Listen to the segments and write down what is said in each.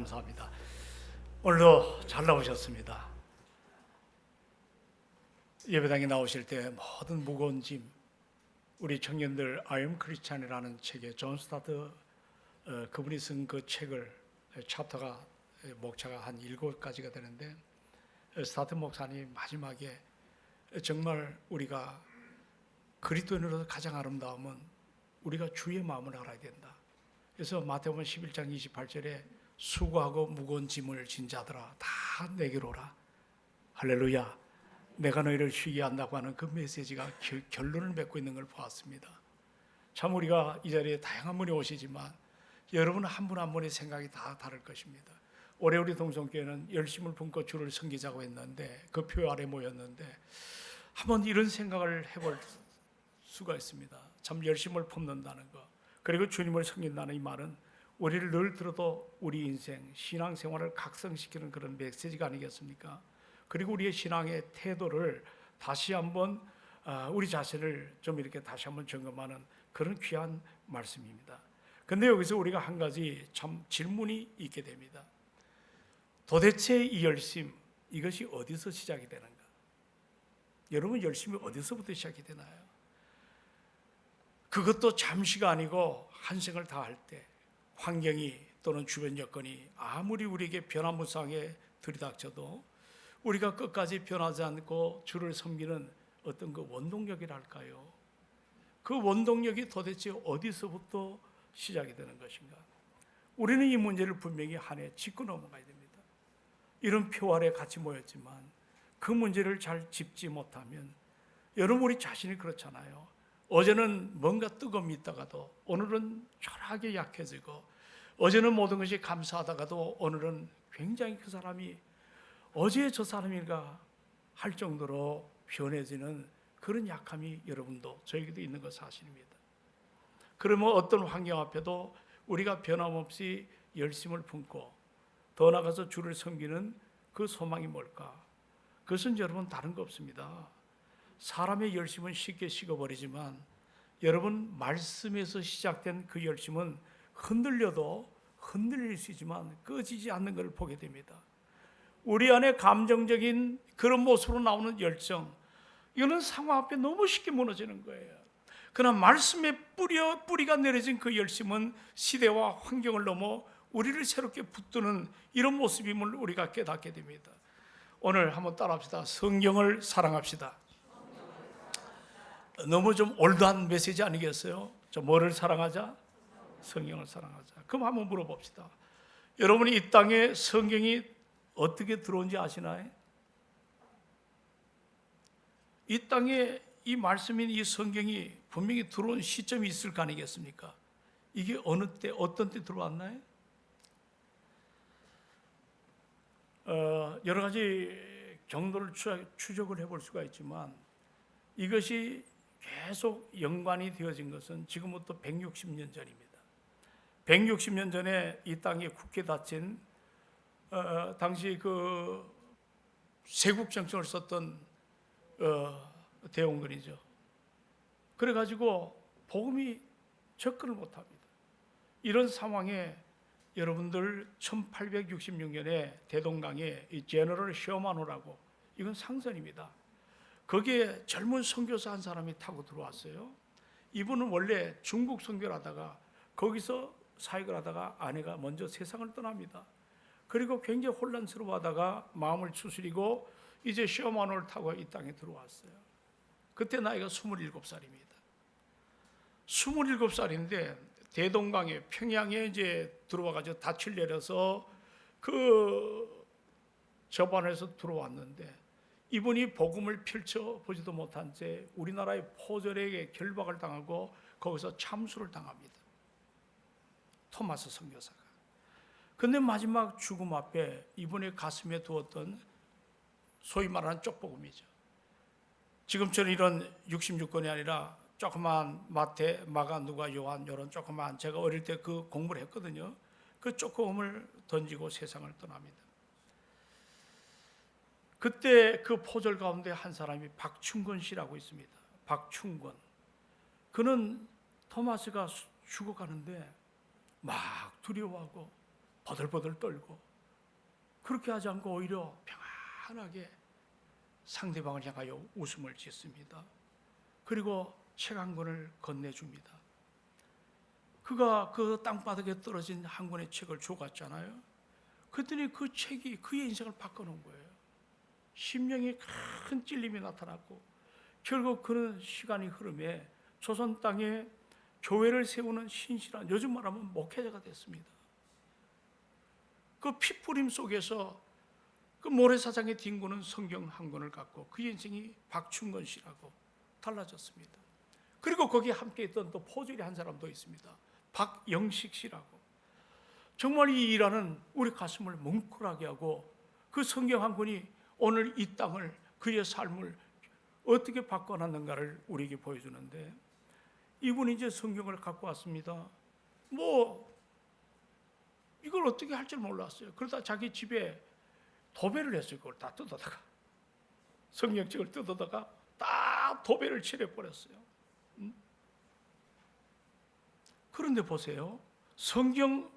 감사합니다. 오늘도 잘 나오셨습니다. 예배당에 나오실 때 모든 무거운 짐, 우리 청년들 아이엠 크리스찬이라는 책에 존 스타트 그분이 쓴 그 책을 챕터가 목차가 한 7가지가 되는데 스타트 목사님 마지막에 정말 우리가 그리스도인으로서 가장 아름다움은 우리가 주의 마음을 알아야 된다. 그래서 마태복음 11장 28절에 수고하고 무거운 짐을 진 자들아 다 내게로 오라. 할렐루야. 내가 너희를 쉬게 한다고 하는 그 메시지가 결론을 맺고 있는 걸 보았습니다. 참 우리가 이 자리에 다양한 분이 오시지만 여러분 한 분 한 분의 생각이 다 다를 것입니다. 올해 우리 동성교회는 열심을 품고 주를 섬기자고 했는데 그 표 아래 모였는데 한번 이런 생각을 해볼 수가 있습니다. 참 열심을 품는다는 것, 그리고 주님을 섬긴다는 이 말은 우리를 늘 들어도 우리 인생, 신앙생활을 각성시키는 그런 메시지가 아니겠습니까? 그리고 우리의 신앙의 태도를 다시 한번 우리 자신을 좀 이렇게 다시 한번 점검하는 그런 귀한 말씀입니다. 근데 여기서 우리가 한 가지 참 질문이 있게 됩니다. 도대체 이 열심, 이것이 어디서 시작이 되는가? 여러분 열심이 어디서부터 시작이 되나요? 그것도 잠시가 아니고 한 생을 다할 때 환경이 또는 주변 여건이 아무리 우리에게 변화무쌍하게 들이닥쳐도 우리가 끝까지 변하지 않고 주를 섬기는 어떤 그 원동력이랄까요? 그 원동력이 도대체 어디서부터 시작이 되는 것인가? 우리는 이 문제를 분명히 한 해 짚고 넘어가야 됩니다. 이런 표 아래 같이 모였지만 그 문제를 잘 짚지 못하면 여러분 우리 자신이 그렇잖아요. 어제는 뭔가 뜨거움이 있다가도 오늘은 초라하게 약해지고, 어제는 모든 것이 감사하다가도 오늘은 굉장히 그 사람이 어제 저 사람인가 할 정도로 변해지는 그런 약함이 여러분도 저에게도 있는 것 사실입니다. 그러면 어떤 환경 앞에도 우리가 변함없이 열심을 품고 더 나아가서 주를 섬기는 그 소망이 뭘까? 그것은 여러분 다른 거 없습니다. 사람의 열심은 쉽게 식어버리지만 여러분 말씀에서 시작된 그 열심은 흔들려도 흔들릴 수 있지만 꺼지지 않는 걸 보게 됩니다. 우리 안에 감정적인 그런 모습으로 나오는 열정, 이거는 상황 앞에 너무 쉽게 무너지는 거예요. 그러나 말씀의 뿌리가 내려진 그 열심은 시대와 환경을 넘어 우리를 새롭게 붙드는 이런 모습임을 우리가 깨닫게 됩니다. 오늘 한번 따라합시다. 성경을 사랑합시다. 너무 좀 올드한 메시지 아니겠어요? 뭐를 사랑하자? 성경을 사랑하자. 그럼 한번 물어봅시다. 여러분이 이 땅에 성경이 어떻게 들어온지 아시나요? 이 땅에 이 말씀인 이 성경이 분명히 들어온 시점이 있을 거 아니겠습니까? 이게 어느 때 어떤 때 들어왔나요? 여러 가지 경로를 추적을 해볼 수가 있지만 이것이 계속 연관이 되어진 것은 지금부터 160년 전입니다. 160년 전에 이 땅에 굳게 닫힌 당시 그 세국 정책을 썼던 대원군이죠. 그래가지고 복음이 접근을 못합니다. 이런 상황에 여러분들 1866년에 대동강에 이 제너럴 셔먼호라고, 이건 상선입니다. 거기에 젊은 선교사 한 사람이 타고 들어왔어요. 이분은 원래 중국 선교를 하다가 거기서 사역을 하다가 아내가 먼저 세상을 떠납니다. 그리고 굉장히 혼란스러워하다가 마음을 추스리고 이제 셔먼호를 타고 이 땅에 들어왔어요. 그때 나이가 27살입니다. 27살인데 대동강에 평양에 이제 들어와가지고 닻을 내려서 그 저반에서 들어왔는데 이분이 복음을 펼쳐보지도 못한 채 우리나라의 포절에게 결박을 당하고 거기서 참수를 당합니다. 토마스 선교사가. 근데 마지막 죽음 앞에 이분의 가슴에 두었던 소위 말하는 쪽복음이죠. 지금처럼 이런 66권이 아니라 조그만 마태, 마가, 누가, 요한 이런 조그만, 제가 어릴 때 그 공부를 했거든요. 그 쪽복음을 던지고 세상을 떠납니다. 그때 그 포절 가운데 한 사람이 박충권 씨라고 있습니다. 박충권. 그는 토마스가 죽어가는데 막 두려워하고 버들버들 떨고, 그렇게 하지 않고 오히려 평안하게 상대방을 향하여 웃음을 짓습니다. 그리고 책 한 권을 건네줍니다. 그가 그 땅바닥에 떨어진 한 권의 책을 줘갔잖아요. 그랬더니 그 책이 그의 인생을 바꿔놓은 거예요. 심령에 큰 찔림이 나타났고, 결국 그는 시간이 흐름에 조선 땅에 교회를 세우는 신실한, 요즘 말하면 목회자가 됐습니다. 그 피뿌림 속에서 그 모래사장에 뒹구는 성경 한 권을 갖고 그 인생이 박충건 씨라고 달라졌습니다. 그리고 거기에 함께 있던 또 포졸이 한 사람 더 있습니다. 박영식 씨라고. 정말 이 일화는 우리 가슴을 뭉클하게 하고, 그 성경 한 권이 오늘 이 땅을, 그의 삶을 어떻게 바꿔놨는가를 우리에게 보여주는데, 이분이 이제 성경을 갖고 왔습니다. 이걸 어떻게 할 줄 몰랐어요. 그러다 자기 집에 도배를 했어요. 그걸 다 뜯어다가, 성경책을 뜯어다가 다 도배를 칠해버렸어요. 그런데 보세요. 성경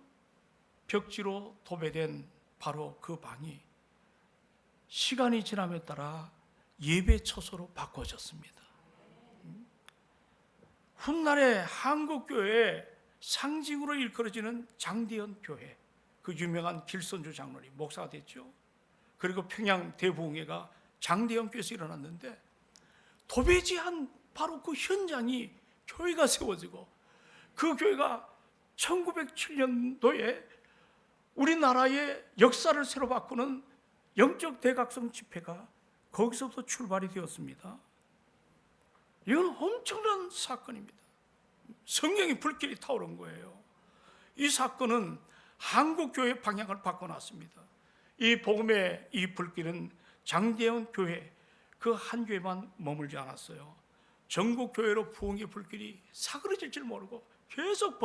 벽지로 도배된 바로 그 방이 시간이 지남에 따라 예배 처소로 바꿔졌습니다. 훗날에 한국교회의 상징으로 일컬어지는 장대현 교회, 그 유명한 길선주 장로님 목사가 됐죠. 그리고 평양 대부흥회가 장대현 교회에서 일어났는데, 도배지한 바로 그 현장이 교회가 세워지고, 그 교회가 1907년도에 우리나라의 역사를 새로 바꾸는 영적 대각성 집회가 거기서부터 출발이 되었습니다. 이건 엄청난 사건입니다. 성령의 불길이 타오른 거예요. 이 사건은 한국교회 방향을 바꿔놨습니다. 이 복음의 이 불길은 장대현 교회 그 한 교회만 머물지 않았어요. 전국 교회로 부흥의 불길이 사그러질 줄 모르고 계속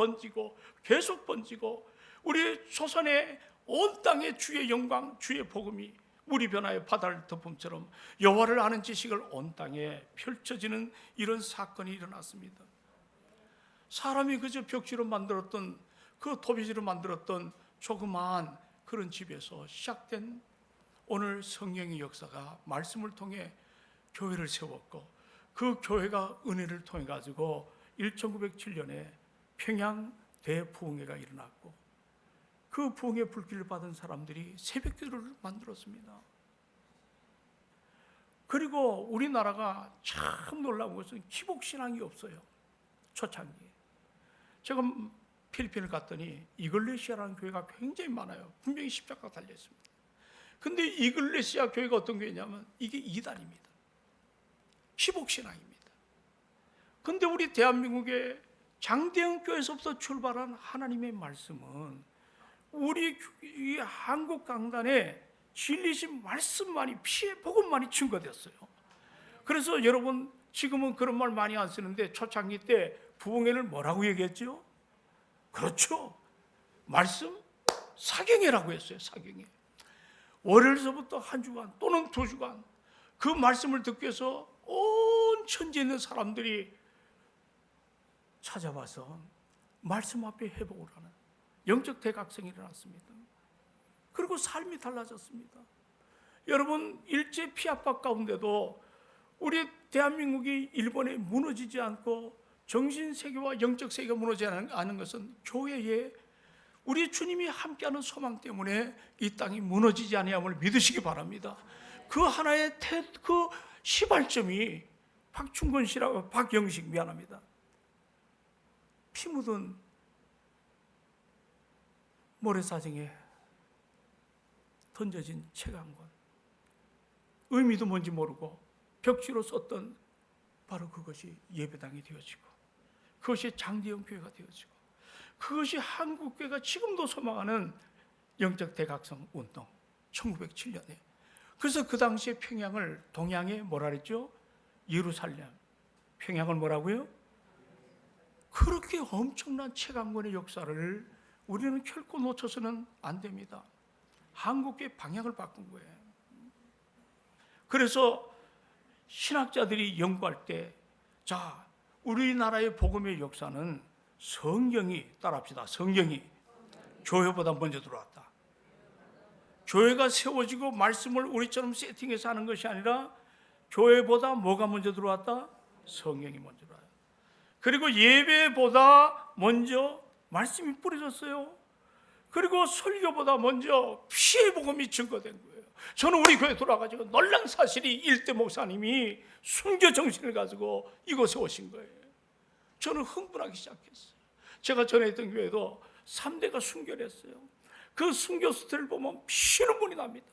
번지고 우리 조선의 온 땅의 주의 영광, 주의 복음이 물이 변하여 바다를 덮음처럼 여호와를 아는 지식을 온 땅에 펼쳐지는 이런 사건이 일어났습니다. 사람이 그저 벽지로 만들었던, 그 도배지로 만들었던 조그마한 그런 집에서 시작된 오늘 성령의 역사가 말씀을 통해 교회를 세웠고, 그 교회가 은혜를 통해 가지고 1907년에 평양 대부흥회가 일어났고, 그 부흥의 불길을 받은 사람들이 새벽기도를 만들었습니다. 그리고 우리나라가 참 놀라운 것은 기복신앙이 없어요. 초창기에 제가 필리핀을 갔더니 이글레시아라는 교회가 굉장히 많아요. 분명히 십자가가 달려있습니다. 근데 이글레시아 교회가 어떤 교회냐면 이게 이단입니다. 기복신앙입니다. 근데 우리 대한민국의 장대현 교회에서부터 출발한 하나님의 말씀은 우리 이 한국 강단에 진리신 말씀만이, 피의 복음만이 증거됐어요. 그래서 여러분 지금은 그런 말 많이 안 쓰는데 초창기 때 부흥회를 뭐라고 얘기했죠? 그렇죠. 말씀 사경회라고 했어요. 사경회. 월요일서부터 한 주간 또는 두 주간 그 말씀을 듣기 위해서 온 천지에 있는 사람들이 찾아와서 말씀 앞에 회복을 하는 영적 대각성이 일어났습니다. 그리고 삶이 달라졌습니다. 여러분, 일제 피압박 가운데도 우리 대한민국이 일본에 무너지지 않고 정신세계와 영적세계가 무너지지 않은 것은 교회에 우리 주님이 함께하는 소망 때문에 이 땅이 무너지지 아니함을 믿으시기 바랍니다. 그 하나의 그 시발점이 박충건 씨라고, 박영식, 미안합니다. 피 묻은 모래사장에 던져진 책 한 권, 의미도 뭔지 모르고 벽지로 썼던 바로 그것이 예배당이 되어지고, 그것이 장대현 교회가 되어지고, 그것이 한국교회가 지금도 소망하는 영적 대각성 운동, 1907년에. 그래서 그 당시에 평양을 동양에 뭐라 그랬죠? 예루살렘. 평양을 뭐라고요? 그렇게 엄청난 책 한 권의 역사를 우리는 결코 놓쳐서는 안 됩니다. 한국의 방향을 바꾼 거예요. 그래서 신학자들이 연구할 때, 자, 우리나라의 복음의 역사는 성경이, 따라합시다, 성경이 교회보다 먼저 들어왔다. 교회가 세워지고 말씀을 우리처럼 세팅해서 하는 것이 아니라 교회보다 뭐가 먼저 들어왔다? 성령이 먼저 들어와요. 그리고 예배보다 먼저 말씀이 뿌려졌어요. 그리고 설교보다 먼저 피의 복음이 증거된 거예요. 저는 우리 교회 돌아가지고 놀란 사실이 일대 목사님이 순교 정신을 가지고 이곳에 오신 거예요. 저는 흥분하기 시작했어요. 제가 전에 있던 교회도 3대가 순교를 했어요. 그 순교 스토리를 보면 피눈물이 납니다.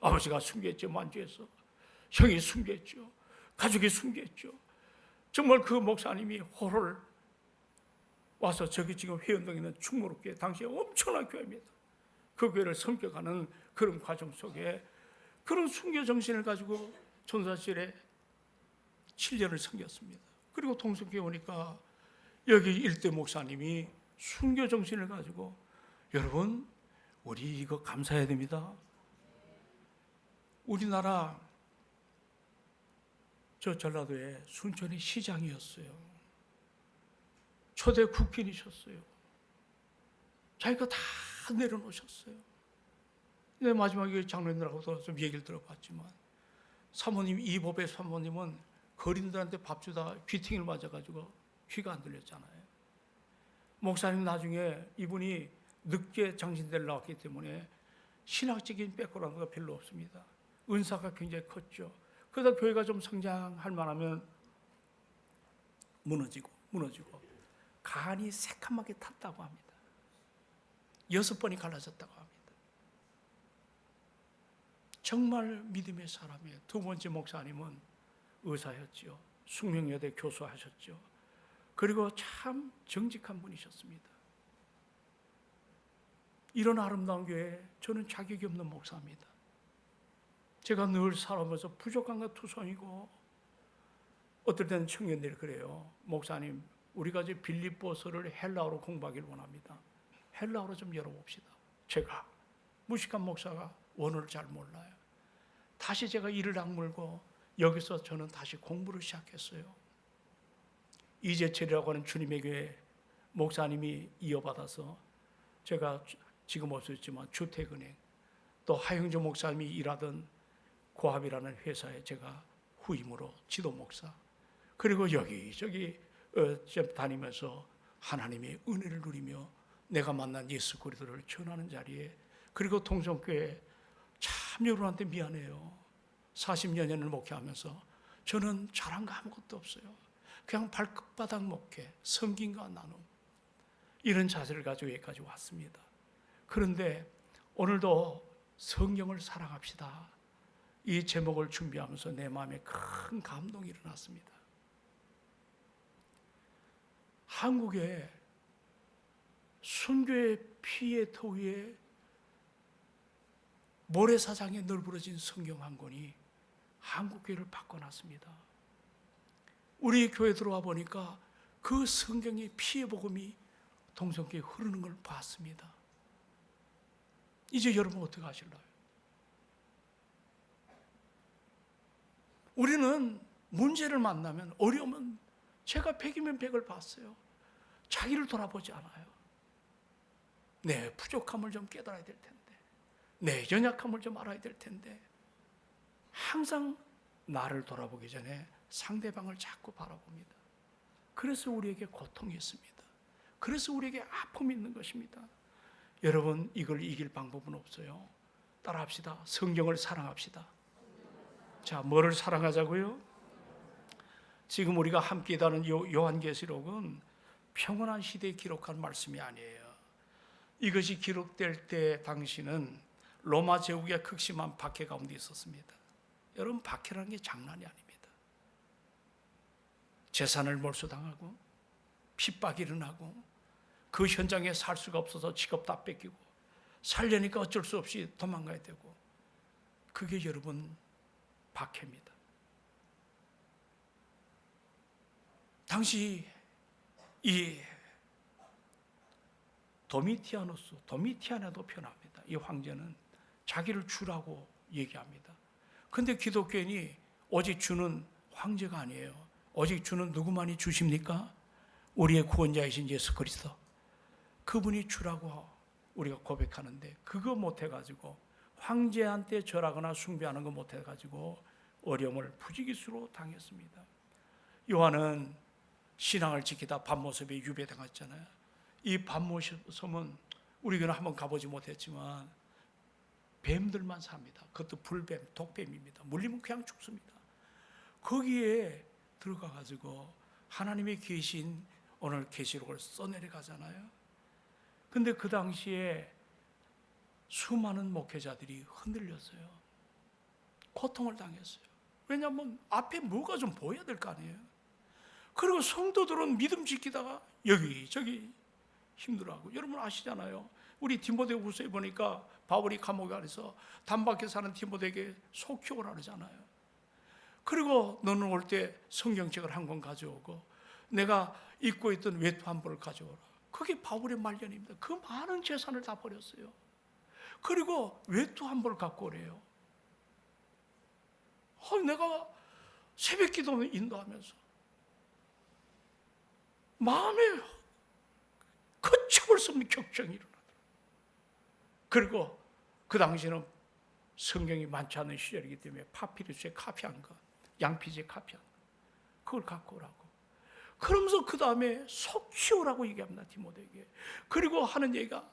아버지가 순교했죠. 만주에서. 형이 순교했죠. 가족이 순교했죠. 정말 그 목사님이 호를 와서 저기 지금 회원동에 있는 충무로교회 당시에 엄청난 교회입니다. 그 교회를 섬겨가는 그런 과정 속에 그런 순교 정신을 가지고 전사실에 7년을 섬겼습니다. 그리고 동성교회 오니까 여기 일대 목사님이 순교 정신을 가지고 여러분 우리 이거 감사해야 됩니다. 우리나라 저 전라도에 순천이 시장이었어요. 초대 국빈이셨어요. 자기가 다 내려놓으셨어요. 근데 마지막에 장로님들하고도 좀 얘기를 들어봤지만 사모님, 이법의 사모님은 거린들한테 밥 주다 귀퉁이를 맞아가지고 귀가 안 들렸잖아요. 목사님 나중에 이분이 늦게 장신대를 나왔기 때문에 신학적인 백그라운드가 별로 없습니다. 은사가 굉장히 컸죠. 그러다 교회가 좀 성장할 만하면 무너지고 간이 새카맣게 탔다고 합니다. 6번이 갈라졌다고 합니다. 정말 믿음의 사람이에요. 두 번째 목사님은 의사였죠. 숙명여대 교수하셨죠. 그리고 참 정직한 분이셨습니다. 이런 아름다운 교회에 저는 자격이 없는 목사입니다. 제가 늘 살아오면서 부족한 것 투성이고 어떨 때는 청년들이 그래요. 목사님, 우리가 이제 빌립보서를 헬라어로 공부하기를 원합니다. 헬라어로 좀 열어봅시다. 제가 무식한 목사가 원어를 잘 몰라요. 다시 제가 이를 악물고 여기서 저는 다시 공부를 시작했어요. 이재철이라고 하는 주님의 교회 목사님이 이어받아서 제가 지금 없었지만 주택은행 또 하영조 목사님이 일하던 고합이라는 회사에 제가 후임으로 지도 목사 그리고 여기저기 다니면서 하나님의 은혜를 누리며 내가 만난 예수 그리스도를 전하는 자리에 그리고 동성교회 참 여러분한테 미안해요. 40여 년을 목회하면서 저는 잘한 거 아무것도 없어요. 그냥 발바닥 목회, 섬김과 나눔 이런 자세를 가지고 여기까지 왔습니다. 그런데 오늘도 성경을 사랑합시다. 이 제목을 준비하면서 내 마음에 큰 감동이 일어났습니다. 한국에 순교의 피의 터 위에 모래사장에 널브러진 성경 한 권이 한국교회를 바꿔놨습니다. 우리 교회 들어와 보니까 그 성경의 피의 복음이 동성교회에 흐르는 걸 봤습니다. 이제 여러분 어떻게 하실래요? 우리는 문제를 만나면 어려우면 제가 100이면 100을 봤어요. 자기를 돌아보지 않아요. 내 부족함을 좀 깨달아야 될 텐데 내 연약함을 좀 알아야 될 텐데 항상 나를 돌아보기 전에 상대방을 자꾸 바라봅니다. 그래서 우리에게 고통이 있습니다. 그래서 우리에게 아픔이 있는 것입니다. 여러분 이걸 이길 방법은 없어요. 따라합시다. 성경을 사랑합시다. 자, 뭐를 사랑하자고요? 지금 우리가 함께 다는 요한계시록은 평온한 시대에 기록한 말씀이 아니에요. 이것이 기록될 때 당시는 로마 제국의 극심한 박해 가운데 있었습니다. 여러분 박해라는 게 장난이 아닙니다. 재산을 몰수당하고 핍박이 일어나고 그 현장에 살 수가 없어서 직업 다 뺏기고 살려니까 어쩔 수 없이 도망가야 되고 그게 여러분 박해입니다. 당시 이 도미티아노도 표현합니다. 이 황제는 자기를 주라고 얘기합니다. 근데 기독교인이 오직 주는 황제가 아니에요. 오직 주는 누구만이 주십니까? 우리의 구원자이신 예수 그리스도. 그분이 주라고 우리가 고백하는데 그거 못해가지고 황제한테 절하거나 숭배하는 거 못해가지고 어려움을 부지기수로 당했습니다. 요한은 신앙을 지키다 밤모섬에 유배당했잖아요. 이 밤모섬은 우리가 한번 가보지 못했지만 뱀들만 삽니다. 그것도 불뱀, 독뱀입니다. 물리면 그냥 죽습니다. 거기에 들어가가지고 하나님의 계신 오늘 계시록을 써내려가잖아요. 근데 그 당시에 수많은 목회자들이 흔들렸어요. 고통을 당했어요. 왜냐하면 앞에 뭐가 좀 보여야 될 거 아니에요. 그리고 성도들은 믿음 지키다가 여기저기 힘들어하고, 여러분 아시잖아요. 우리 디모데후서에 보니까 바울이 감옥 안에서 단박에 사는 디모데에게 속효를 하잖아요. 그리고 너는 올 때 성경책을 한 권 가져오고 내가 입고 있던 외투 한 벌을 가져오라. 그게 바울의 말년입니다. 그 많은 재산을 다 버렸어요. 그리고 외투 한 벌을 갖고 오래요. 내가 새벽 기도 인도하면서 마음에 거쳐볼 수 없는 격정이 일어나더라고요. 그리고 그 당시에는 성경이 많지 않은 시절이기 때문에 파피루스에 카피한 거, 양피지에 카피한 거, 그걸 갖고 오라고. 그러면서 그 다음에 속 키우라고 얘기합니다, 디모데에게. 그리고 하는 얘기가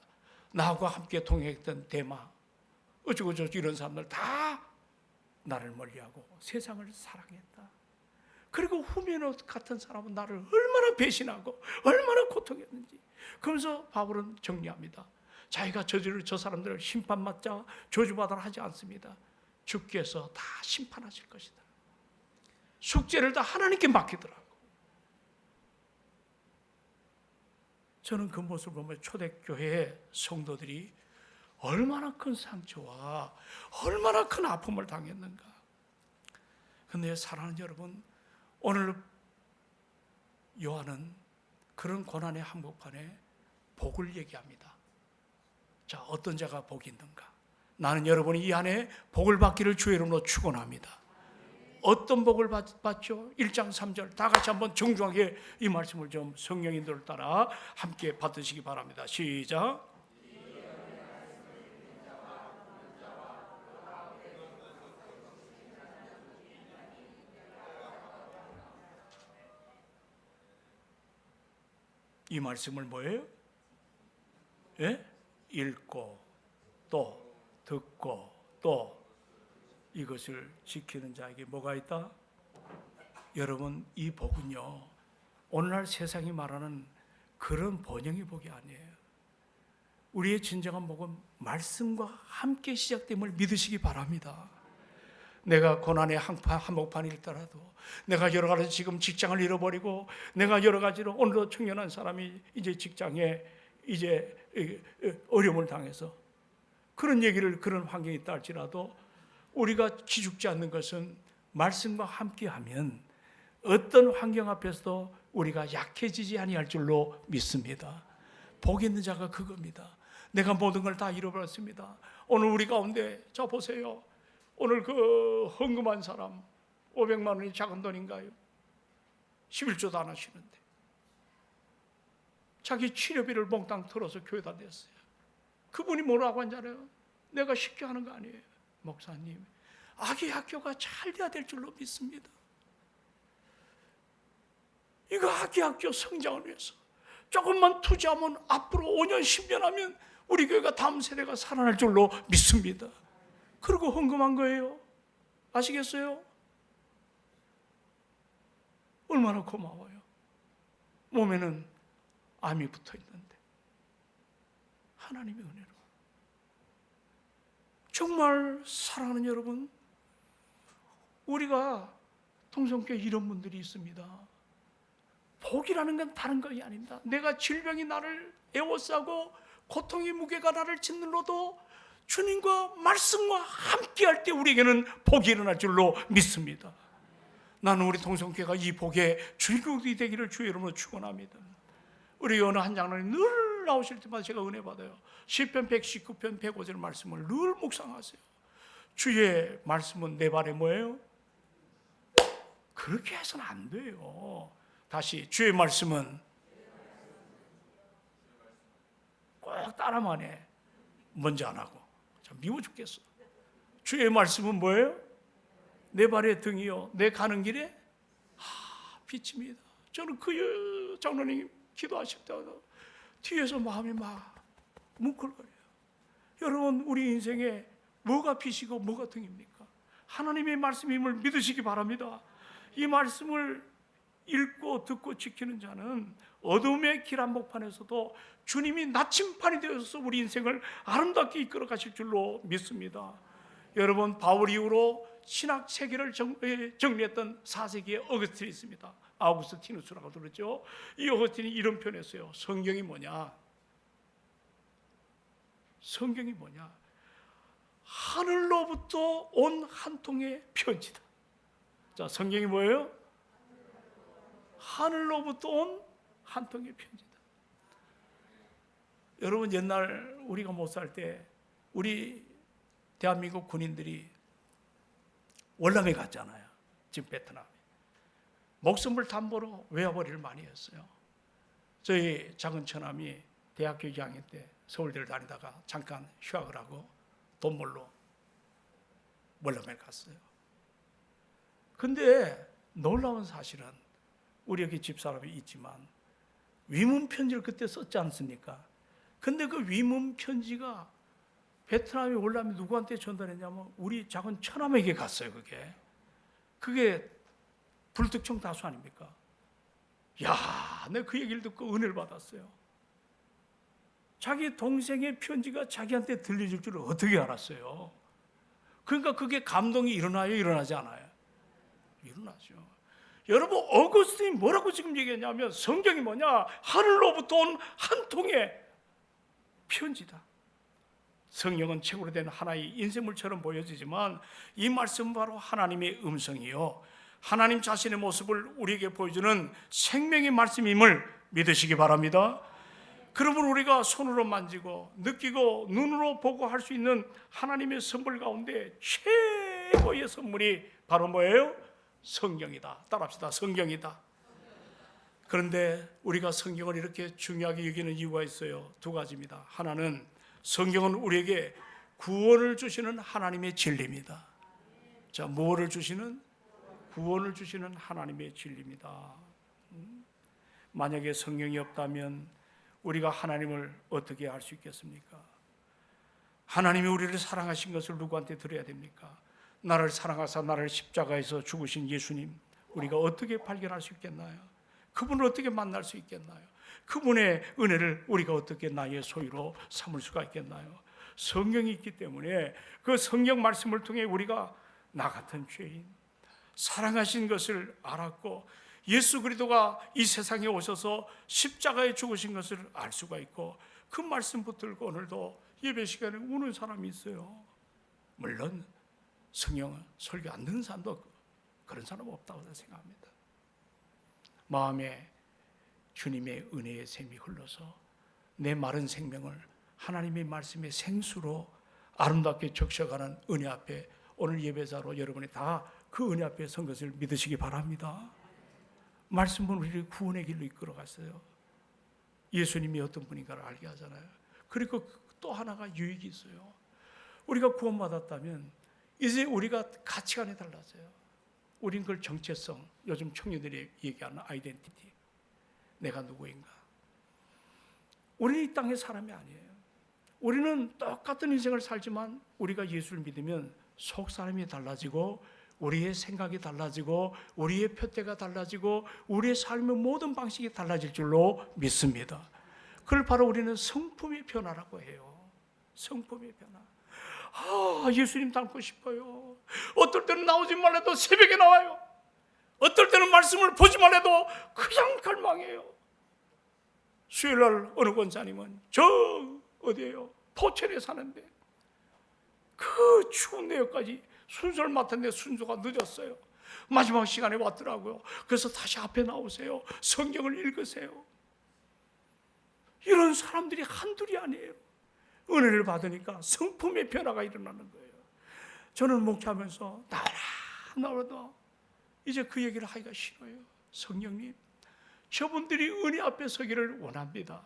나하고 함께 동행했던 데마, 어쩌고저쩌고 이런 사람들 다 나를 멀리하고 세상을 사랑했다. 그리고 후메노 같은 사람은 나를 얼마나 배신하고 얼마나 고통했는지. 그러면서 바울은 정리합니다. 자기가 저 사람들을 심판받자 저주받아라 하지 않습니다. 주께서 다 심판하실 것이다. 숙제를 다 하나님께 맡기더라고. 저는 그 모습을 보면 초대교회의 성도들이 얼마나 큰 상처와 얼마나 큰 아픔을 당했는가. 그런데 사랑하는 여러분, 오늘 요한은 그런 고난의 한복판에 복을 얘기합니다. 자, 어떤 자가 복이 있는가? 나는 여러분이 이 안에 복을 받기를 주의 이름으로 축원합니다. 어떤 복을 받죠? 1장 3절 다 같이 한번 정중하게 이 말씀을 좀 성령인들을 따라 함께 받으시기 바랍니다. 시작. 이 말씀을 뭐예요? 예? 읽고 또 듣고 또 이것을 지키는 자에게 뭐가 있다? 여러분, 이 복은요, 오늘날 세상이 말하는 그런 번영의 복이 아니에요. 우리의 진정한 복은 말씀과 함께 시작됨을 믿으시기 바랍니다. 내가 고난의 한복판일더라도, 내가 여러 가지 지금 직장을 잃어버리고, 내가 여러 가지로 오늘도 청년한 사람이 이제 직장에 이제 어려움을 당해서 그런 얘기를, 그런 환경이 있다 할지라도 우리가 기죽지 않는 것은 말씀과 함께하면 어떤 환경 앞에서도 우리가 약해지지 아니할 줄로 믿습니다. 복 있는 자가 그겁니다. 내가 모든 걸 다 잃어버렸습니다. 오늘 우리 가운데, 자 보세요. 오늘 그 헌금한 사람 500만 원이 작은 돈인가요? 11조도 안 하시는데 자기 치료비를 몽땅 털어서 교회다 냈어요. 그분이 뭐라고 하잖아요. 내가 쉽게 하는 거 아니에요. 목사님, 아기 학교가 잘 돼야 될 줄로 믿습니다. 이거 아기 학교 성장을 위해서 조금만 투자하면 앞으로 5년 10년 하면 우리 교회가 다음 세대가 살아날 줄로 믿습니다. 그리고 헌금한 거예요. 아시겠어요? 얼마나 고마워요. 몸에는 암이 붙어 있는데 하나님의 은혜로. 정말 사랑하는 여러분, 우리가 동성교회 이런 분들이 있습니다. 복이라는 건 다른 것이 아닙니다. 내가 질병이 나를 에워싸고 고통의 무게가 나를 짓눌러도 주님과 말씀과 함께할 때 우리에게는 복이 일어날 줄로 믿습니다. 나는 우리 동성교회가 이 복의 즐거움이 되기를 주의 이름으로 축원합니다. 우리 어느 한 장로님 늘 나오실 때마다 제가 은혜 받아요. 시편 119편 105절 말씀을 늘 묵상하세요. 주의 말씀은 내 발에 뭐예요? 그렇게 해서는 안 돼요. 다시, 주의 말씀은 따라만 해. 먼저 안 하고. 참 미워 죽겠어. 주의 말씀은 뭐예요? 내 발의 등이요, 내 가는 길에 빛입니다. 저는 그 장로님 기도하실 때마다 뒤에서 마음이 막 뭉클거려요. 여러분, 우리 인생에 뭐가 빛이고 뭐가 등입니까? 하나님의 말씀임을 믿으시기 바랍니다. 이 말씀을 읽고 듣고 지키는 자는 어둠의 길 한복판에서도 주님이 나침판이 되어서 우리 인생을 아름답게 이끌어 가실 줄로 믿습니다. 여러분, 바울 이후로 신학 세계를 정리했던 4세기의 어거스틴이 있습니다. 아우구스티누스라고 들었죠. 이 어거스틴이 이런 표현했어요. 성경이 뭐냐? 성경이 뭐냐? 하늘로부터 온 한 통의 편지다. 자, 성경이 뭐예요? 하늘로부터 온 한 통의 편지다. 여러분, 옛날 우리가 못 살 때 우리 대한민국 군인들이 월남에 갔잖아요. 지금 베트남에. 목숨을 담보로 외화벌이를 많이 했어요. 저희 작은 처남이 대학교 2학년 때 서울대를 다니다가 잠깐 휴학을 하고 돈 벌러 월남에 갔어요. 근데 놀라운 사실은 우리 여기 집사람이 있지만 위문 편지를 그때 썼지 않습니까? 근데 그 위문 편지가 베트남이 월남이 누구한테 전달했냐면 우리 작은 처남에게 갔어요. 그게 불특정 다수 아닙니까? 야, 내가 그 얘기를 듣고 은혜를 받았어요. 자기 동생의 편지가 자기한테 들려줄 줄을 어떻게 알았어요? 그러니까 그게 감동이 일어나요, 일어나지 않아요? 일어나죠. 여러분, 어거스틴이 뭐라고 지금 얘기했냐면 성경이 뭐냐? 하늘로부터 온 한 통의 편지다. 성령은 책으로 된 하나의 인쇄물처럼 보여지지만 이 말씀은 바로 하나님의 음성이요, 하나님 자신의 모습을 우리에게 보여주는 생명의 말씀임을 믿으시기 바랍니다. 그러면 우리가 손으로 만지고 느끼고 눈으로 보고 할 수 있는 하나님의 선물 가운데 최고의 선물이 바로 뭐예요? 성경이다. 따라합시다. 성경이다. 그런데 우리가 성경을 이렇게 중요하게 여기는 이유가 있어요. 두 가지입니다. 하나는 성경은 우리에게 구원을 주시는 하나님의 진리입니다. 자, 뭐를 주시는? 구원을 주시는 하나님의 진리입니다. 만약에 성경이 없다면 우리가 하나님을 어떻게 알 수 있겠습니까? 하나님이 우리를 사랑하신 것을 누구한테 들어야 됩니까? 나를 사랑하사 나를 십자가에서 죽으신 예수님, 우리가 어떻게 발견할 수 있겠나요? 그분을 어떻게 만날 수 있겠나요? 그분의 은혜를 우리가 어떻게 나의 소유로 삼을 수가 있겠나요? 성경이 있기 때문에 그 성경 말씀을 통해 우리가 나 같은 죄인, 사랑하신 것을 알았고 예수 그리스도가 이 세상에 오셔서 십자가에 죽으신 것을 알 수가 있고 그 말씀 붙들고 오늘도 예배 시간에 우는 사람이 있어요. 물론 성경은 설교 안 듣는 사람도 그런 사람 없다고 생각합니다. 마음에 주님의 은혜의 샘이 흘러서 내 마른 생명을 하나님의 말씀의 생수로 아름답게 적셔가는 은혜 앞에 오늘 예배자로 여러분이 다 그 은혜 앞에 선 것을 믿으시기 바랍니다. 말씀은 우리를 구원의 길로 이끌어갔어요. 예수님이 어떤 분인가를 알게 하잖아요. 그리고 또 하나가 유익이 있어요. 우리가 구원받았다면 이제 우리가 가치관이 달라져요. 우린 그걸 정체성, 요즘 청년들이 얘기하는 아이덴티티, 내가 누구인가. 우리는 이 땅의 사람이 아니에요. 우리는 똑같은 인생을 살지만 우리가 예수를 믿으면 속 사람이 달라지고 우리의 생각이 달라지고 우리의 표대가 달라지고 우리의 삶의 모든 방식이 달라질 줄로 믿습니다. 그걸 바로 우리는 성품의 변화라고 해요. 성품의 변화. 예수님 닮고 싶어요. 어떨 때는 나오지만 해도 새벽에 나와요. 어떨 때는 말씀을 보지만 해도 그냥 갈망해요. 수요일날 어느 권사님은 저 어디에요? 포천에 사는데 그 추운 내역까지 순서를 맡았는데 순서가 늦었어요. 마지막 시간에 왔더라고요. 그래서 다시 앞에 나오세요. 성경을 읽으세요. 이런 사람들이 한둘이 아니에요. 은혜를 받으니까 성품의 변화가 일어나는 거예요. 저는 목회하면서 나오라도 이제 그 얘기를 하기가 싫어요. 성령님, 저분들이 은혜 앞에 서기를 원합니다.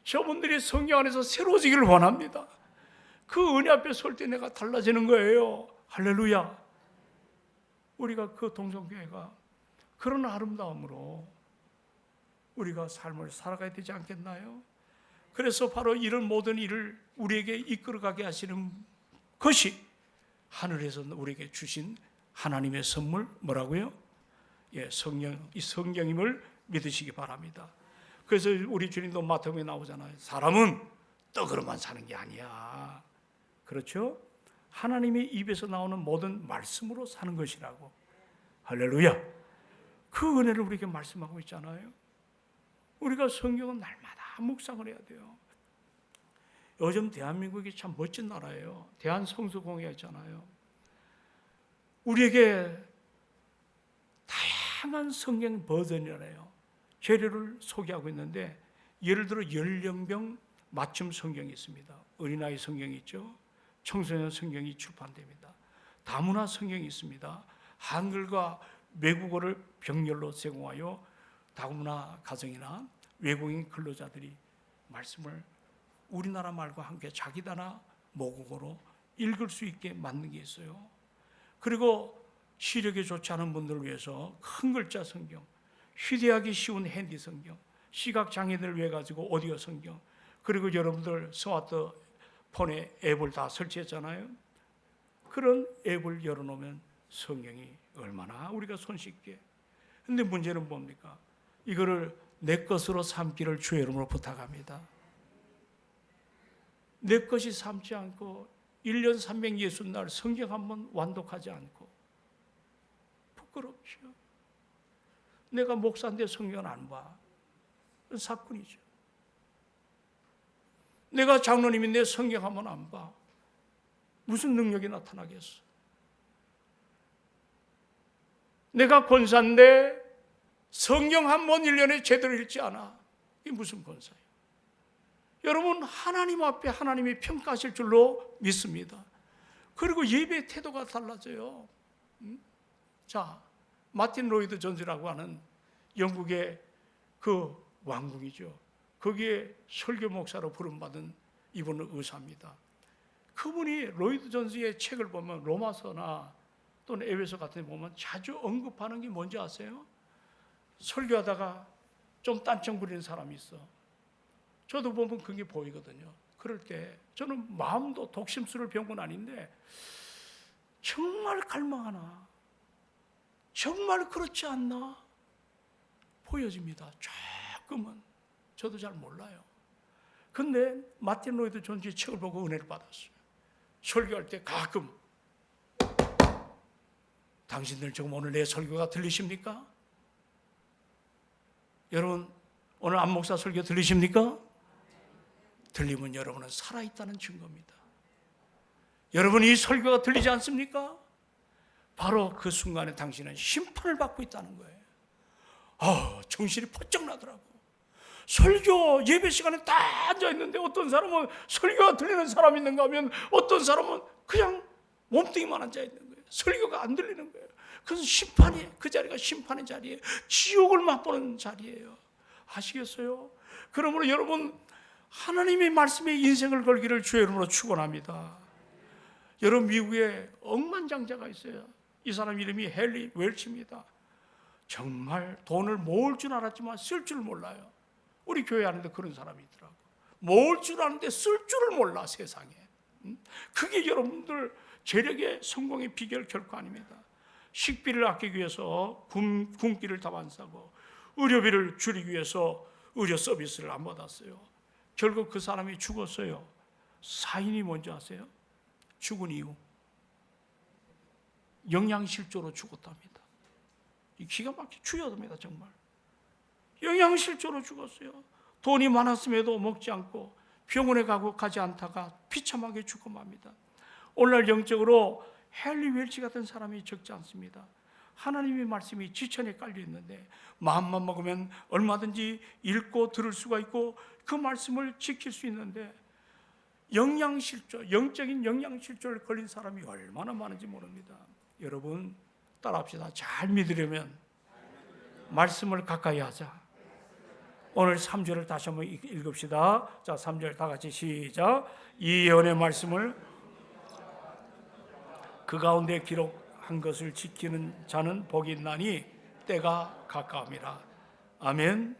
저분들이 성령 안에서 새로워지기를 원합니다. 그 은혜 앞에 설 때 내가 달라지는 거예요. 할렐루야. 우리가 그 동성교회가 그런 아름다움으로 우리가 삶을 살아가야 되지 않겠나요? 그래서 바로 이런 모든 일을 우리에게 이끌어가게 하시는 것이 하늘에서 우리에게 주신 하나님의 선물, 뭐라고요? 예, 성령임을 믿으시기 바랍니다. 그래서 우리 주님도 마태복음에 나오잖아요. 사람은 떡으로만 사는 게 아니야. 그렇죠? 하나님의 입에서 나오는 모든 말씀으로 사는 것이라고. 할렐루야. 그 은혜를 우리에게 말씀하고 있잖아요. 우리가 성경은 날마다 묵상을 해야 돼요. 요즘 대한민국이 참 멋진 나라예요. 대한성서공회가 있잖아요. 우리에게 다양한 성경 버전이라요. 재료를 소개하고 있는데, 예를 들어 연령별 맞춤 성경이 있습니다. 어린아이 성경이 있죠. 청소년 성경이 출판됩니다. 다문화 성경이 있습니다. 한글과 외국어를 병렬로 제공하여 다문화 가정이나 외국인 근로자들이 말씀을 우리나라 말과 함께 자기 나라 모국어로 읽을 수 있게 만든 게 있어요. 그리고 시력이 좋지 않은 분들을 위해서 큰 글자 성경, 휴대하기 쉬운 핸디 성경, 시각장애인들을 위해 가지고 오디오 성경, 그리고 여러분들 스마트폰에 앱을 다 설치했잖아요. 그런 앱을 열어놓으면 성경이 얼마나 우리가 손쉽게. 근데 문제는 뭡니까? 이거를 내 것으로 삼기를 주의 이름으로 부탁합니다. 내 것이 삼지 않고 1년 360날 성경 한번 완독하지 않고 부끄럽죠. 내가 목사인데 성경은 안 봐. 그건 사건이죠. 내가 장로님인데 성경 한번 안 봐. 무슨 능력이 나타나겠어? 내가 권사인데 성경 한 번 1년에 제대로 읽지 않아. 이게 무슨 권사예요? 여러분, 하나님 앞에 하나님이 평가하실 줄로 믿습니다. 그리고 예배 태도가 달라져요. 자, 마틴 로이드 존스라고 하는 영국의 그 왕궁이죠. 거기에 설교 목사로 부름받은 이분은 의사입니다. 그분이 로이드 존스의 책을 보면 로마서나 또는 에베소 같은 데 보면 자주 언급하는 게 뭔지 아세요? 설교하다가 좀 딴청 부리는 사람이 있어. 저도 보면 그게 보이거든요. 그럴 때 저는 마음도 독심술을 배운 건 아닌데 정말 갈망하나? 정말 그렇지 않나? 보여집니다. 조금은. 저도 잘 몰라요. 근데 마틴 로이드 존스의 책을 보고 은혜를 받았어요. 설교할 때 가끔 당신들 지금 오늘 내 설교가 들리십니까? 여러분, 오늘 안 목사 설교 들리십니까? 들리면 여러분은 살아있다는 증거입니다. 여러분, 이 설교가 들리지 않습니까? 바로 그 순간에 당신은 심판을 받고 있다는 거예요. 정신이 퍼쩍 나더라고. 설교 예배 시간에 다 앉아있는데 어떤 사람은 설교가 들리는 사람이 있는가 하면 어떤 사람은 그냥 몸뚱이만 앉아있는 거예요. 설교가 안 들리는 거예요. 그래서 심판이에요. 그 자리가 심판의 자리예요. 지옥을 맛보는 자리예요. 아시겠어요? 그러므로 여러분, 하나님의 말씀에 인생을 걸기를 주의 이름으로 축원합니다. 여러분, 미국에 억만장자가 있어요. 이 사람 이름이 헨리 웰치입니다. 정말 돈을 모을 줄 알았지만 쓸 줄 몰라요. 우리 교회 안에도 그런 사람이 있더라고. 모을 줄 아는데 쓸 줄을 몰라, 세상에. 그게 여러분들 재력의 성공의 비결 결코 아닙니다. 식비를 아끼기 위해서 굶기를 다 안 사고 의료비를 줄이기 위해서 의료 서비스를 안 받았어요. 결국 그 사람이 죽었어요. 사인이 뭔지 아세요? 죽은 이유 영양실조로 죽었답니다. 이 기가 막히게 추여듭니다. 정말 영양실조로 죽었어요. 돈이 많았음에도 먹지 않고 병원에 가지 않다가 비참하게 죽고 맙니다. 오늘날 영적으로 헨리 웰치 같은 사람이 적지 않습니다. 하나님의 말씀이 지천에 깔려 있는데 마음만 먹으면 얼마든지 읽고 들을 수가 있고 그 말씀을 지킬 수 있는데 영양실조, 영적인 영양실조를 걸린 사람이 얼마나 많은지 모릅니다. 여러분, 따라합시다. 잘 믿으려면 말씀을 가까이 하자. 오늘 3절을 다시 한번 읽읍시다. 자, 3절 다 같이 시작. 이 예언의 말씀을 그 가운데 기록한 것을 지키는 자는 복이 있나니 때가 가까움이라. 아멘.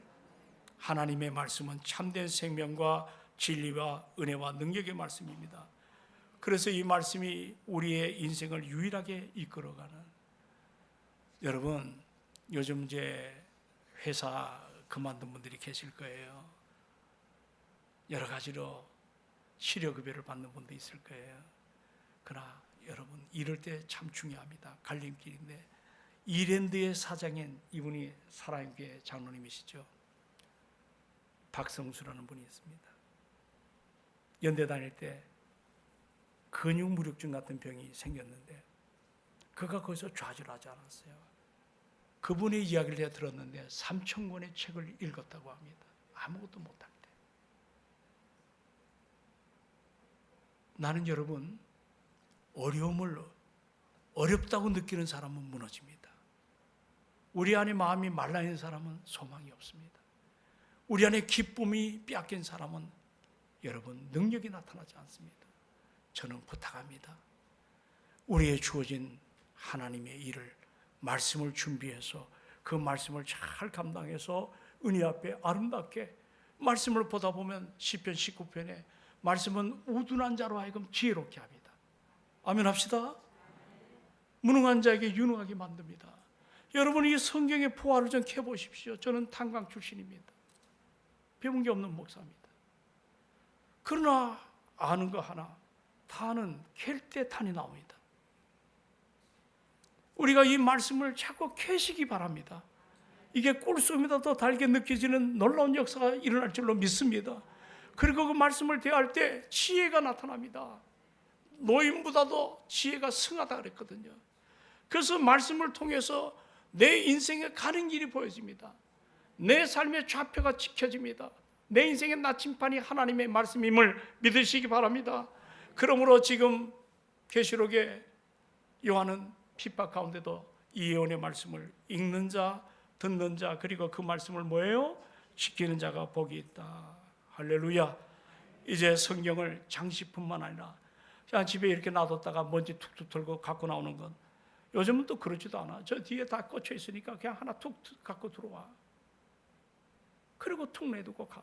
하나님의 말씀은 참된 생명과 진리와 은혜와 능력의 말씀입니다. 그래서 이 말씀이 우리의 인생을 유일하게 이끌어가는, 여러분 요즘 이제 회사 그만둔 분들이 계실 거예요. 여러 가지로 실효급여를 받는 분도 있을 거예요. 그러나 여러분 이럴 때 참 중요합니다. 갈림길인데 이랜드의 사장인 이분이 사랑교회 장로님이시죠. 박성수라는 분이 있습니다. 연대 다닐 때 근육무력증 같은 병이 생겼는데 그가 거기서 좌절하지 않았어요. 그분의 이야기를 제가 들었는데 3,000권의 책을 읽었다고 합니다. 아무것도 못할 때. 나는 여러분 어려움을 어렵다고 느끼는 사람은 무너집니다. 우리 안에 마음이 말라있는 사람은 소망이 없습니다. 우리 안에 기쁨이 빼앗긴 사람은 여러분 능력이 나타나지 않습니다. 저는 부탁합니다. 우리의 주어진 하나님의 일을, 말씀을 준비해서 그 말씀을 잘 감당해서 은혜 앞에 아름답게 말씀을 보다 보면 시편 19편에 말씀은 우둔한 자로 하여금 지혜롭게 합니다. 아멘 합시다. 무능한 자에게 유능하게 만듭니다. 여러분 이 성경의 포화를 좀 캐보십시오. 저는 탄광 출신입니다. 배운 게 없는 목사입니다. 그러나 아는 거 하나, 탄은 캘 때 탄이 나옵니다. 우리가 이 말씀을 자꾸 캐시기 바랍니다. 이게 꿀송이보다 더 달게 느껴지는 놀라운 역사가 일어날 줄로 믿습니다. 그리고 그 말씀을 대할 때 지혜가 나타납니다. 노인보다도 지혜가 승하다 그랬거든요. 그래서 말씀을 통해서 내 인생에 가는 길이 보여집니다. 내 삶의 좌표가 지켜집니다. 내 인생의 나침판이 하나님의 말씀임을 믿으시기 바랍니다. 그러므로 지금 계시록에 요한은 핍박 가운데도 이 예언의 말씀을 읽는 자, 듣는 자, 그리고 그 말씀을 뭐예요? 지키는 자가 복이 있다. 할렐루야. 이제 성경을 장식품만 아니라 그냥 집에 이렇게 놔뒀다가 먼지 툭툭 털고 갖고 나오는 건 요즘은 또 그러지도 않아. 저 뒤에 다 꽂혀 있으니까 그냥 하나 툭 갖고 들어와. 그리고 툭 내두고 가.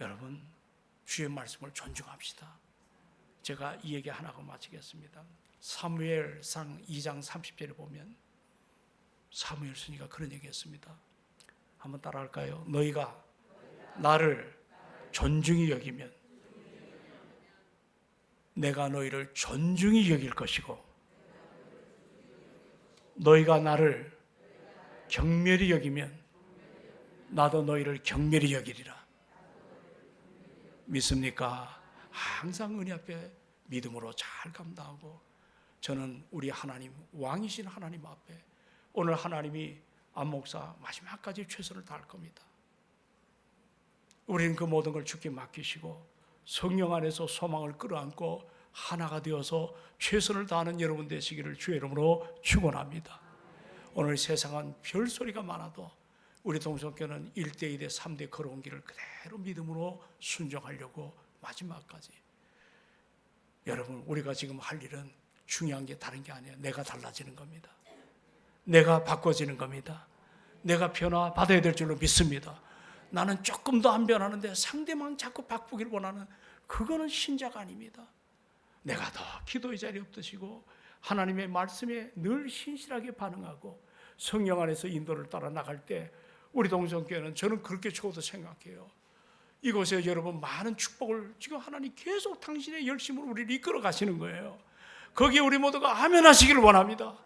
여러분 주의 말씀을 존중합시다. 제가 이 얘기 하나 하고 마치겠습니다. 사무엘상 2장 30절에 보면 사무엘 스니가 그런 얘기했습니다. 한번 따라할까요? 너희가 나를 존중히 여기면 내가 너희를 존중히 여길 것이고 너희가 나를 경멸히 여기면 나도 너희를 경멸히 여기리라. 믿습니까? 항상 은혜 앞에 믿음으로 잘 감당하고 저는 우리 하나님, 왕이신 하나님 앞에 오늘 하나님이 안 목사 마지막까지 최선을 다할 겁니다. 우리는 그 모든 걸 주께 맡기시고 성령 안에서 소망을 끌어안고 하나가 되어서 최선을 다하는 여러분 되시기를 주의 이름으로 축원합니다. 오늘 세상은 별소리가 많아도 우리 동성교는 1대1대 3대 걸어온 길을 그대로 믿음으로 순종하려고 마지막까지. 여러분 우리가 지금 할 일은 중요한 게 다른 게 아니에요. 내가 달라지는 겁니다. 내가 바꿔지는 겁니다. 내가 변화받아야 될 줄로 믿습니다. 나는 조금 더 안 변하는데 상대방 자꾸 바꾸기를 원하는 그거는 신자가 아닙니다. 내가 더 기도의 자리에 엎드시고 하나님의 말씀에 늘 신실하게 반응하고 성령 안에서 인도를 따라 나갈 때 우리 동성교회는 저는 그렇게 적어도 생각해요. 이곳에 여러분 많은 축복을 지금 하나님 계속 당신의 열심으로 우리를 이끌어 가시는 거예요. 거기에 우리 모두가 아멘 하시기를 원합니다.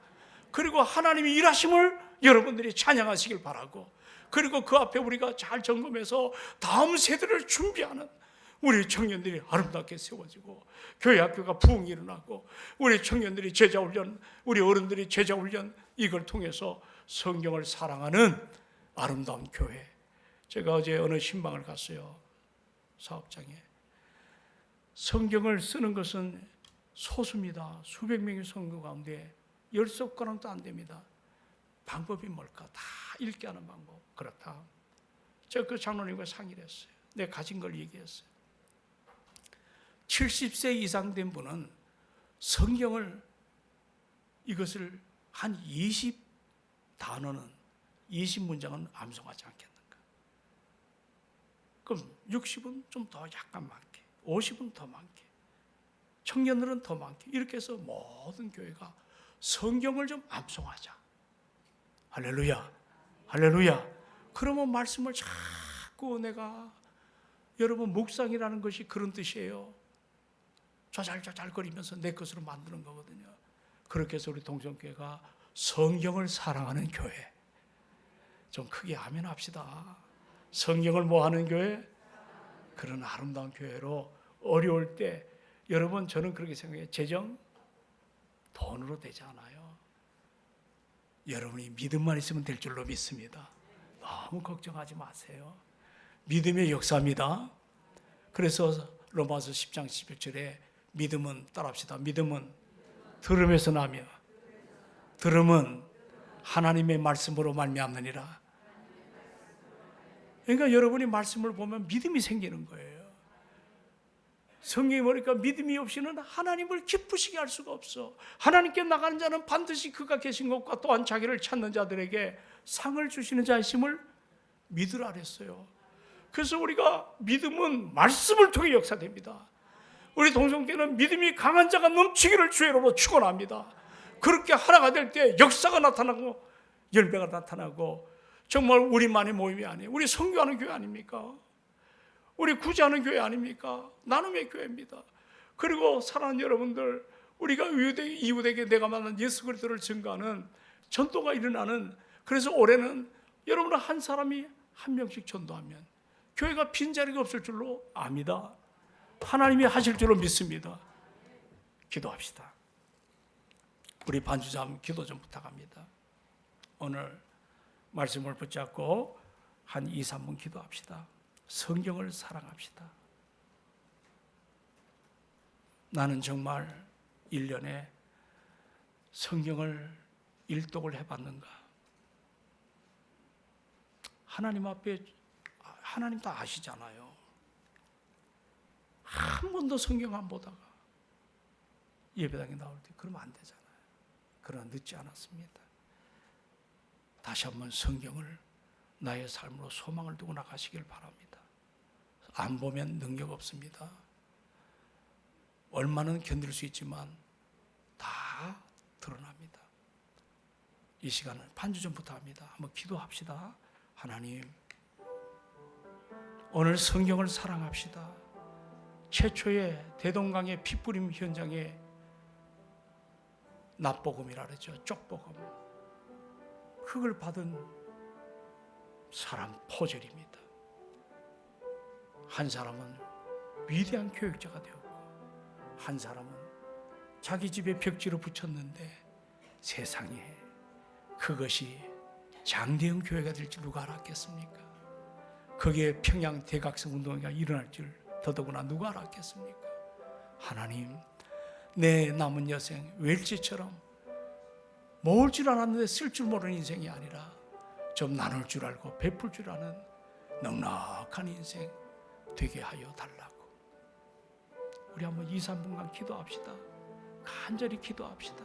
그리고 하나님이 일하심을 여러분들이 찬양하시길 바라고 그리고 그 앞에 우리가 잘 점검해서 다음 세대를 준비하는 우리 청년들이 아름답게 세워지고 교회 학교가 부흥이 일어나고 우리 청년들이 제자훈련, 우리 어른들이 제자훈련 이걸 통해서 성경을 사랑하는 아름다운 교회. 제가 어제 어느 신방을 갔어요. 사업장에. 성경을 쓰는 것은 소수입니다. 수백 명의 성도 가운데 10손가락도 안 됩니다. 방법이 뭘까? 다 읽게 하는 방법. 그렇다. 제가 그 장로님과 상의를 했어요. 내가 가진 걸 얘기했어요. 70세 이상 된 분은 성경을 이것을 한 20단어는 20문장은 암송하지 않겠는가? 그럼 60은 좀 더 약간 많게, 50은 더 많게, 청년들은 더 많게, 이렇게 해서 모든 교회가 성경을 좀 암송하자. 할렐루야, 할렐루야. 그러면 말씀을 자꾸 내가, 여러분 묵상이라는 것이 그런 뜻이에요. 좌잘좌잘거리면서 내 것으로 만드는 거거든요. 그렇게 해서 우리 동성교회가 성경을 사랑하는 교회. 좀 크게 아멘 합시다. 성경을 뭐 하는 교회? 그런 아름다운 교회로 어려울 때, 여러분 저는 그렇게 생각해요. 재정 돈으로 되지 않아요. 여러분이 믿음만 있으면 될 줄로 믿습니다. 너무 걱정하지 마세요. 믿음의 역사입니다. 그래서 로마서 10장 11절에 믿음은, 따라합시다. 믿음은 들음에서 나며 들음은 하나님의 말씀으로 말미암느니라. 그러니까 여러분이 말씀을 보면 믿음이 생기는 거예요. 성경이 보니까 믿음이 없이는 하나님을 기쁘시게 할 수가 없어. 하나님께 나가는 자는 반드시 그가 계신 것과 또한 자기를 찾는 자들에게 상을 주시는 자이심을 믿으라 그랬어요. 그래서 우리가 믿음은 말씀을 통해 역사됩니다. 우리 동성교회는 믿음이 강한 자가 넘치기를 주의로 축원합니다. 그렇게 하나가 될 때 역사가 나타나고 열매가 나타나고, 정말 우리만의 모임이 아니에요. 우리 선교하는 교회 아닙니까? 우리 구제하는 교회 아닙니까? 나눔의 교회입니다. 그리고 사랑하는 여러분들, 우리가 이웃에게 내가 만난 예수 그리스도를 증거하는 전도가 일어나는, 그래서 올해는 여러분 한 사람이 한 명씩 전도하면 교회가 빈자리가 없을 줄로 압니다. 하나님이 하실 줄로 믿습니다. 기도합시다. 우리 반주자님 기도 좀 부탁합니다. 오늘 말씀을 붙잡고 한 2, 3분 기도합시다. 성경을 사랑합시다. 나는 정말 1년에 성경을 일독을 해봤는가? 하나님 앞에, 하나님 다 아시잖아요. 한 번도 성경 안 보다가 예배당에 나올 때 그러면 안 되잖아요. 그러나 늦지 않았습니다. 다시 한번 성경을 나의 삶으로 소망을 두고 나가시길 바랍니다. 안 보면 능력 없습니다. 얼마는 견딜 수 있지만 다 드러납니다. 이 시간을 반주 전부터 합니다. 한번 기도합시다. 하나님, 오늘 성경을 사랑합시다. 최초의 대동강의 피뿌림 현장에 납복음이라 그러죠. 쪽복음. 그걸 받은 사람 포절입니다. 한 사람은 위대한 교육자가 되었고, 한 사람은 자기 집에 벽지로 붙였는데 세상에 그것이 장대형 교회가 될지 누가 알았겠습니까? 거기에 평양 대각성 운동회가 일어날 줄 더더구나 누가 알았겠습니까? 하나님, 내 남은 여생 웰치처럼 모을 줄 알았는데 쓸 줄 모르는 인생이 아니라 좀 나눌 줄 알고 베풀 줄 아는 넉넉한 인생 되게 하여 달라고. 우리 한번 2, 3분간 기도합시다. 간절히 기도합시다.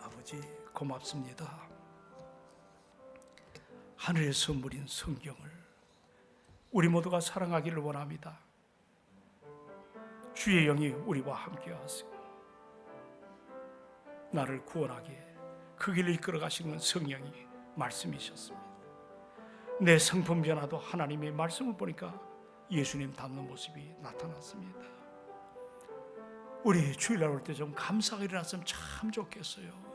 아버지, 고맙습니다. 하늘의 선물인 성경을 우리 모두가 사랑하기를 원합니다. 주의 영이 우리와 함께 하시고 나를 구원하게 그 길을 이끌어 가시는 성령이 말씀이셨습니다. 내 성품 변화도 하나님의 말씀을 보니까 예수님 닮는 모습이 나타났습니다. 우리 주일날 올 때 좀 감사가 일어났으면 참 좋겠어요.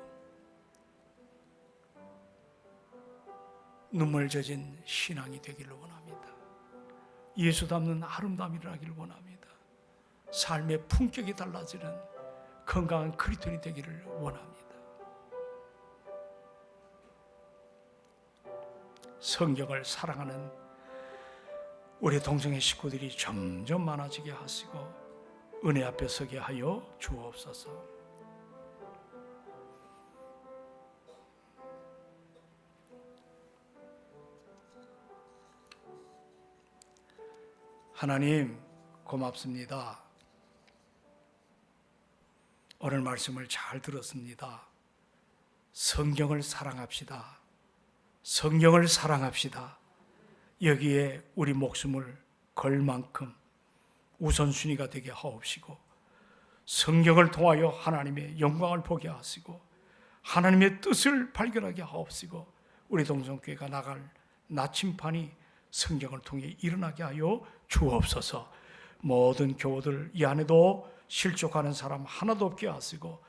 눈물 젖은 신앙이 되기를 원합니다. 예수 닮는 아름다움이 일어나기를 원합니다. 삶의 품격이 달라지는 건강한 크리스천이 되기를 원합니다. 성경을 사랑하는 우리 동성애 식구들이 점점 많아지게 하시고 은혜 앞에 서게 하여 주옵소서. 하나님 고맙습니다. 오늘 말씀을 잘 들었습니다. 성경을 사랑합시다. 성경을 사랑합시다. 여기에 우리 목숨을 걸 만큼 우선순위가 되게 하옵시고, 성경을 통하여 하나님의 영광을 보게 하시고 하나님의 뜻을 발견하게 하옵시고, 우리 동성교회가 나갈 나침판이 성경을 통해 일어나게 하여 주옵소서. 모든 교우들 이 안에도 실족하는 사람 하나도 없게 하시고